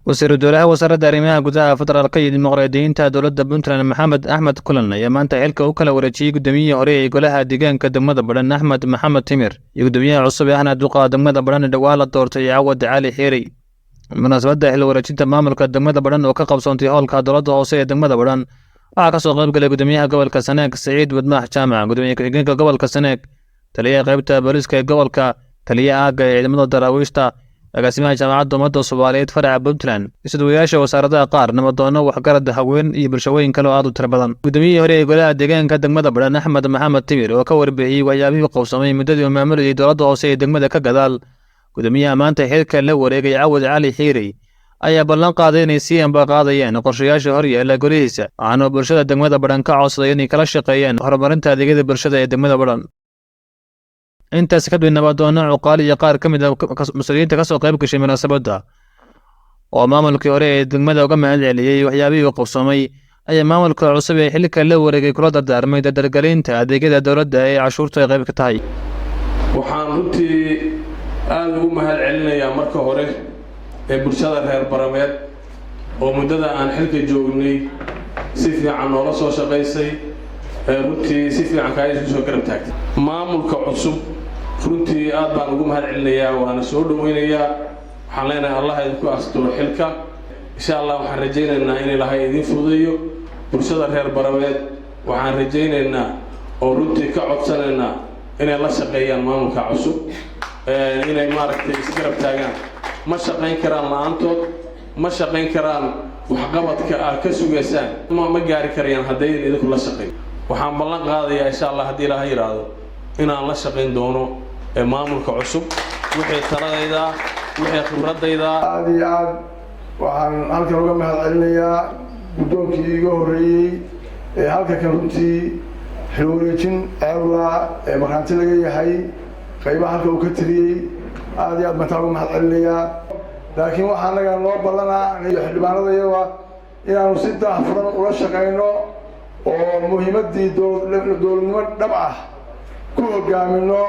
wasiiru dowlaha wasaaradda arrimaha gudaha federaalka iyo dimuqraadiyiinta dowladda Puntland Maxamed Axmed Kulan ayaa maanta xilka u kala wareejiyay gudoomiyihii hore ee golaha deegaanka degmada Badhan Axmed Maxamed Timir iyo gudoomiyaha cusub ee ahna duqa degmada Badhan dhawaan la doortay Cawad Cali Xiiri. Munaasabadda xil wareejinta maamulka degmada Badhan oo ka qabsoontay howlka dowladda hoose ee degmada Badhan waxaa ka soo qayb galay gudoomiyaha gobolka Sanaag Saciid Wadmaax Jaamac, gudoomiyaha ku-xigeenka gobolka Sanaag, taliyaha qaybta booliska ee gobolka, taliyaha aagga ee ciidamada daraawiishta, agaasimaha jaamacadda ummadda Soomaaliyeed faraca Puntland, isduwayaasha wasaaradaha qaar, nabadoono, waxgarad, haween iyo bulshooyin kale oo aad u tiro badan. Gudoomiyihii hore ee golaha deegaanka degmada Badhan Axmed Maxamed Timir oo ka warbixiyay waxyaabihii qabsoomay muddadii uu maamulayay dowladda hoose ee degmada ka gadaal. Gudoomiyaha maanta xilka la wareegay Cawad Cali Xiiri ayaa ballan qaaday inay sii ambaqaadayaan qorshayaasha hor yaalla golihiisa, waxaana bulshada degmada Badhan ka codsaday inay kala shaqeeyaan horumarinta adeegyada bulshada ee degmada Badhan. intaas kadib nabadoono cuqaali iyo qaar ka mid ah mas'uuliyiinta ka soo qayb gashay munaasabadda oo maamulkii hore ee degmada uga mahad celiyay waxyaabihii uu qabsoomay ayaa maamulka cusub ee xilka la wareegay kula dardaarmay dardargelinta adeegyada dowladda ee cashuurtu ay qayb ka tahay. waxaan runtii aad ugu mahad celinayaa marka hore ee bulshada reer Barameed oo muddada aan xilka joognay si fiican noola soo shaqaysay, runtii si fiican kaayay soo garab taagtay. maamulka cusub runtii aad baan ugu mahad celinayaa, waana soo dhaweynayaa. waxaan leenahay Allah idinku asturo xilka, insha Allah waxaan rajaynaynaa in Ilaahay idin fududeeyo. bulshada reer Barameed waxaan rajaynaynaa oo runtii ka codsanaynaa inay la shaqeeyaan maamulka cusub, inay maaragtay isgarab taagaan. ma shaqayn karaan la'aantood, ma shaqayn karaan waxqabadka aad ka sugaysaan, ma gaari karayaan hadday idinku la shaqeyn. waxaan ballan qaadayaa insha Allah haddii Ilaahay yiraahdo inaan la shaqayn doono maamulka cusub, wixii taladayda, wixii khibradayda. aad iyo aad waxaan halkan uga mahad celinayaa guddoonkii iga horreeyey ee halka kan runtii xil wareejin ceebla ee markhaanti laga yahay qaybaha halka uu ka tiriyey. aad iyo aad baan taa uga mahad celinayaa. laakiin waxaa anaga noo ballanaa iyo xildhibaanadayada inaanu si daahfuran ula shaqayno oo muhiimaddii dowladnimo dhab ah ku hogaamino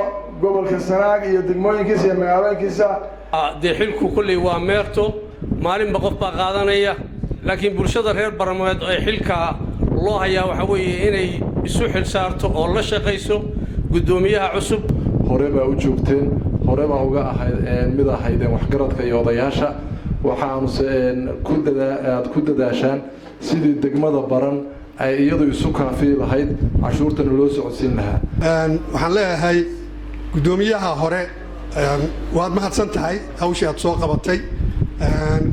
gobolka Sanaag iyo degmooyinkiisa iyo magaalooyinkiisa. dee xilku kulley waa meerto, maalinba qof baa qaadanaya, laakiin bulshada reer Barameed ee xilka loo hayaa waxa weeye inay isu xil saarto oo la shaqayso gudoomiyaha cusub. hore baa u joogteen, hore baan uga mid ahaydeen waxgaradka iyo odayaasha. waxaanu aad ku dadaashaan sidii degmada Badhan ay iyadu isu kaafi lahayd cashuurtana loo socodsiin lahaa. waxaan leeyahay gudoomiyaha hore waad mahadsan tahay hawshii aad soo qabatay.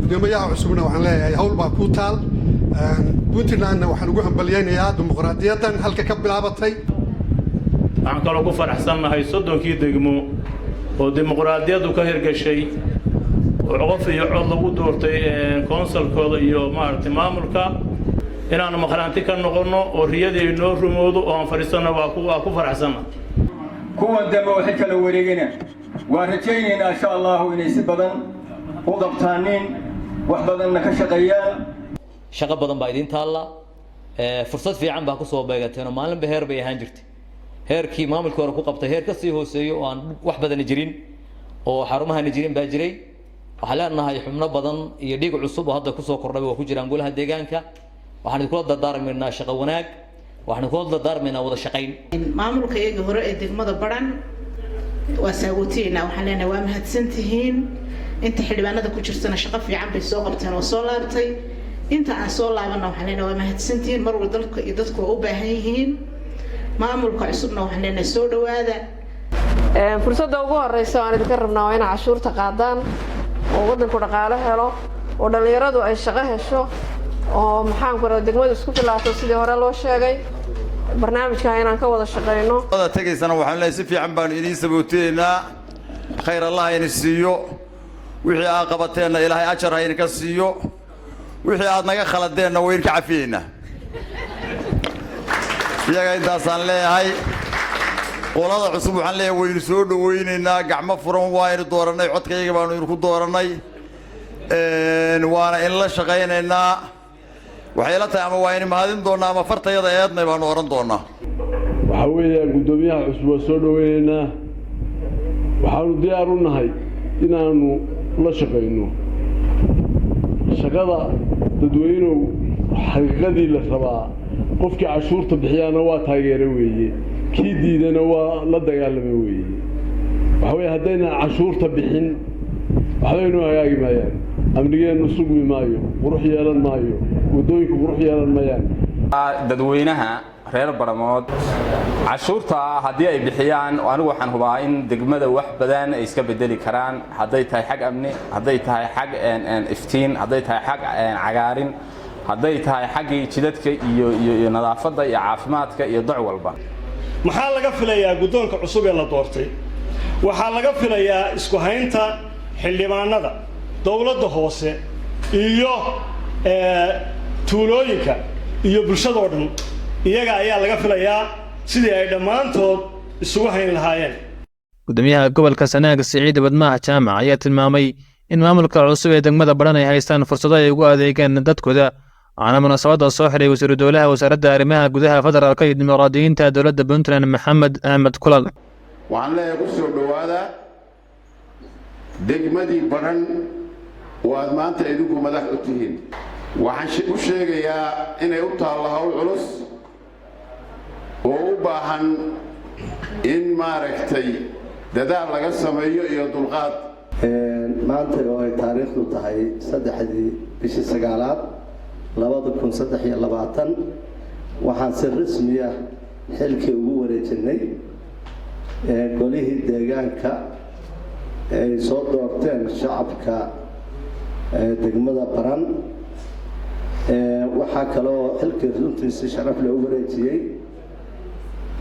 gudoomiyaha cusubna waxaan leeyahay hawl baa ku taal. Puntlandna waxaan ugu hambaliyaynayaa dimuqraadiyaddan halka ka bilaabatay. waxaan kaloo ku faraxsanahay 30 degmo oo dimuqraadiyaddu ka hirgashay oo qof iyo cod lagu doortay konsolkooda iyo maaragtay maamulka inaan maqraanti ka noqono oo riyadii noo rumoodo oo aan fariisana waa ku faraxsana. kuwan dambe waxay kala wareegayna waa rajaynaynaa insha Allah inay si badan u qabtaaniin wax badanna ka shaqeeyaan. shaqo badan baa idin taalla, fursad fiican baa ku soo beegateen oo maalinba heer bay ahaan jirtay. heerkii maamulka hore ku qabtay heer ka sii hooseeyo oo aan wax badan jirin oo xarumahan jirin baa jiray. waxaan leenahay xubno badan iyo dhiig cusub oo hadda ku soo kordhay oo ku jiraan golaha deegaanka. waxaan kula dardaarmaynaa shaqo wanaag, waxaan kula dardaarmaynaa wada shaqayn. maamulka iyaga hore ee degmada Badhan waa saagootiina, waxaan leenahay waa mahadsantihiin. inta xildhibaanada ku jirtana shaqo fiican bay soo qabteen oo soo laabtay. inta aan soo laabana waxaan leenahay waa mahadsantihiin. mar walba dalka iyo dadku u baahan yihiin. maamulka cusubna waxaan leenahay soo dhawaada. fursadda ugu horeysa aan idinka rabnaa waa inay cashuurta qaadaan oo waddanku dhaqaale helo oo dhalinyaradu ay shaqo hesho oo maxaan ku radaa degmadu isku filaato sidii hore loo sheegay. barnaamijka inaan ka wada shaqeyno wada tagaysana waxaan leeyahay si fiican baan idin sabooteynaa. khayr Allah idin siiyo, wixii aad qabateena Ilaahay ajar ha idinka siiyo, wixii aad naga khaladeena way idinka cafiyeena. iyaga intaasaan leeyahay. qolada cusub waxaan leeyahay waynu soo dhaweynaynaa, gacmo furan waaynu dooranay, codkayga baanu idinku dooranay, waana in la shaqaynaynaa. waxay la tahay ama waa in mahadin doonaa ama fartayada eednay baanu oran doonaa. waxa weeyaan gudoomiyaha cusub waa soo dhaweynaynaa. waxaanu diyaar u nahay inaanu la shaqayno shaqada dadweynuhu xaqiiqadii la rabaa qofkii cashuurta bixiyaana waa taageero weeye kii diidana waa la dagaalamo weeye waxa weeye haddayna cashuurta bixin waxbaynu hagaagi maayaan amnigeenu sugmi maayo qurux yeelan maayo wadooyinku qurux yeelan maayaan dadweynaha reer Baramood cashuurta haddii ay bixiyaan anigu waxaan hubaa in degmada wax badan ay iska bedeli karaan hadday tahay xag amni hadday tahay xag iftiin hadday tahay xag cagaarin hadday tahay xagii jidadka iyo nadaafadda iyo caafimaadka iyo dac walba maxaa laga filayaa guddoonka cusub ee la doortay waxaa laga filayaa isku haynta xildhibaanada dawladda hoose iyo tuulooyinka iyo bulshada oo dhan iyaga ayaa laga filayaa sidii ay dhammaantood isugu hayn lahaayeen gudoomiyaha gobolka Sanaag Siciid Badmaax Jaamac ayaa tilmaamay in maamulka cusub ee degmada Badhan ay haystaan fursado ay ugu adeegaan dadkooda ana munaasabada soo xiray wasiir dowlaha wasaaradda arrimaha gudaha federaalka iyo dimuqraadiyiinta dowladda Puntland Maxamed Ahmed Kulan waxaan leeyahay ku soo dhawaada degmadii Badhan waad maanta idinku madax u tihiin waxaan u sheegayaa inay u taalo hawl culus oo u baahan in maaragtay dadaal laga sameeyo iyo dulqaad maanta oo ay taariikhdu tahay 3 bishii 9aad 2023 waxaan si rasmi ah xilkii ugu wareejinay golihii deegaanka ay soo doorteen shacabka degmada Badhan waxaa kaloo xilkii runtiisa sharaf loo wareejiyay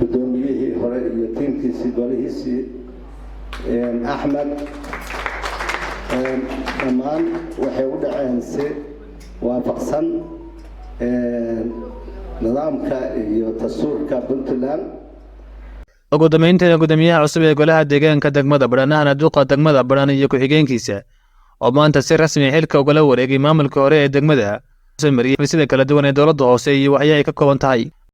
gudoomiyihii hore iyo tiimkiisii golihiisii Ahmed dhammaan waxay u dhaceen si waafaqsan nidaamka iyo dastuurka Puntland ugu dambeyntii gudoomiyaha cusub ee golaha deegaanka degmada Badhan ahna duqa degmada Badhan iyo ku-xigeenkiisa oo maanta si rasmi ah xilka uga wareegay maamulka hore ee degmada sida kala duwan ee dawladda hoose iyo waxyaabo ay ka kooban tahay